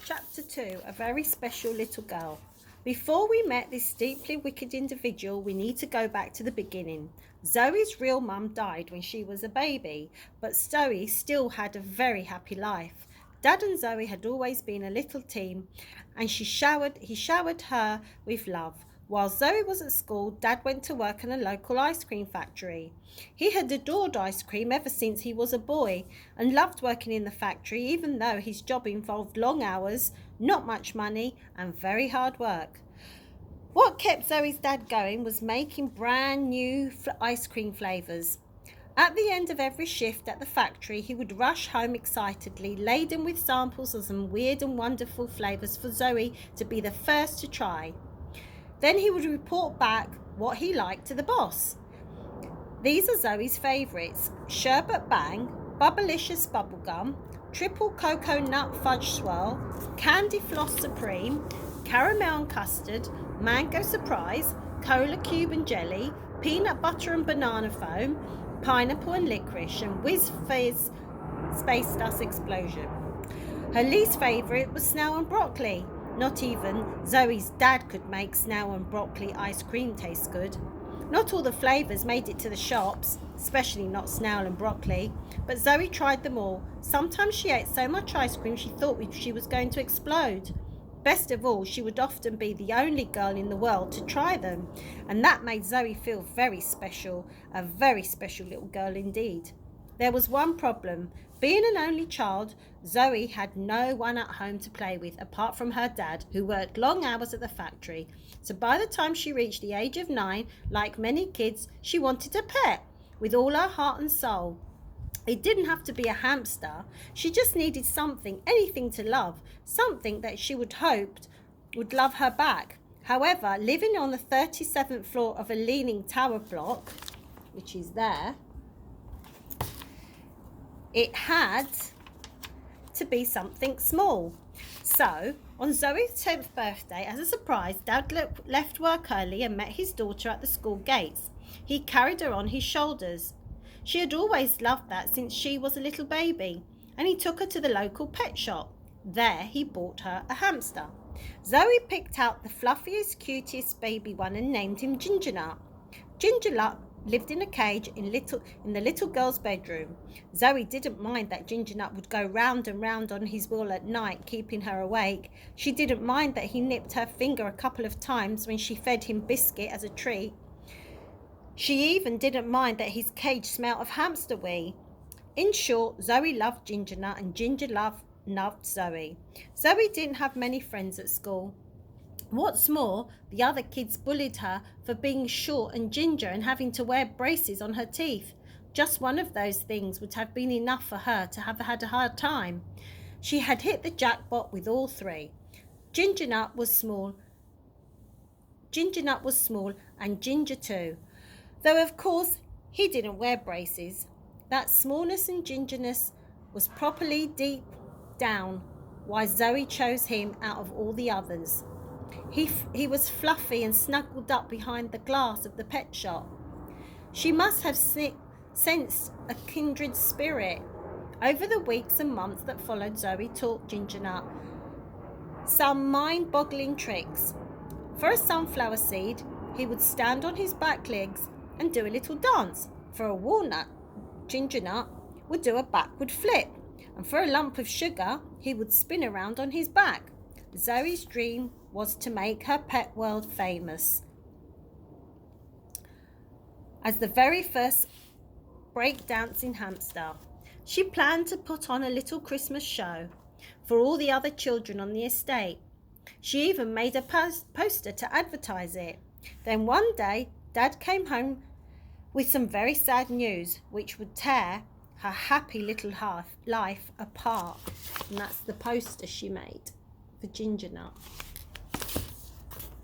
Chapter 2, A Very Special Little Girl. Before we met this deeply wicked individual, we need to go back to the beginning. Zoe's real mum died when she was a baby, but Zoe still had a very happy life. Dad and Zoe had always been a little team, and he showered her with love. While Zoe was at school, Dad went to work in a local ice cream factory. He had adored ice cream ever since he was a boy and loved working in the factory, even though his job involved long hours, not much money, and very hard work. What kept Zoe's dad going was making brand new ice cream flavours. At the end of every shift at the factory, he would rush home excitedly, laden with samples of some weird and wonderful flavours for Zoe to be the first to try. Then he would report back what he liked to the boss. These are Zoe's favourites: Sherbet Bang, Bubblicious Bubblegum, Triple Cocoa Nut Fudge Swirl, Candy Floss Supreme, Caramel and Custard, Mango Surprise, Cola Cube and Jelly, Peanut Butter and Banana Foam, Pineapple and Licorice, and Whiz Fizz Space Dust Explosion. Her least favourite was Snail and Broccoli. Not even Zoe's dad could make snail and broccoli ice cream taste good. Not all the flavours made it to the shops, especially not snail and broccoli, but Zoe tried them all. Sometimes she ate so much ice cream she thought she was going to explode. Best of all, she would often be the only girl in the world to try them, and that made Zoe feel very special, a very special little girl indeed. There was one problem. Being an only child, Zoe had no one at home to play with apart from her dad, who worked long hours at the factory. So by the time she reached the age of 9, like many kids, she wanted a pet with all her heart and soul. It didn't have to be a hamster. She just needed something, anything to love, something that she would hoped would love her back. However, living on the 37th floor of a leaning tower block, which is there, it had to be something small. So, on Zoe's 10th birthday, as a surprise, Dad left work early and met his daughter at the school gates. He carried her on his shoulders. She had always loved that since she was a little baby, and he took her to the local pet shop. There, he bought her a hamster. Zoe picked out the fluffiest, cutest baby one and named him Ginger Nut. Ginger Nut lived in a cage in the little girl's bedroom. Zoe didn't mind that Ginger Nut would go round and round on his wheel at night, keeping her awake. She didn't mind that he nipped her finger a couple of times when she fed him biscuit as a treat. She even didn't mind that his cage smelt of hamster wee. In short, Zoe loved Ginger Nut and Ginger loved Zoe. Zoe didn't have many friends at school. What's more, the other kids bullied her for being short and ginger and having to wear braces on her teeth. Just one of those things would have been enough for her to have had a hard time. She had hit the jackpot with all three. Ginger Nut was small, and Ginger too. Though of course he didn't wear braces. That smallness and gingerness was properly deep down why Zoe chose him out of all the others. He was fluffy and snuggled up behind the glass of the pet shop. She must have sensed a kindred spirit. Over the weeks and months that followed, Zoe taught Ginger Nut some mind-boggling tricks. For a sunflower seed, he would stand on his back legs and do a little dance. For a walnut, Ginger Nut would do a backward flip. And for a lump of sugar, he would spin around on his back. Zoe's dream was to make her pet world famous as the very first breakdancing hamster. She planned to put on a little Christmas show for all the other children on the estate. She even made a poster to advertise it. Then one day, Dad came home with some very sad news, which would tear her happy little life apart. And that's the poster she made for Ginger Nut.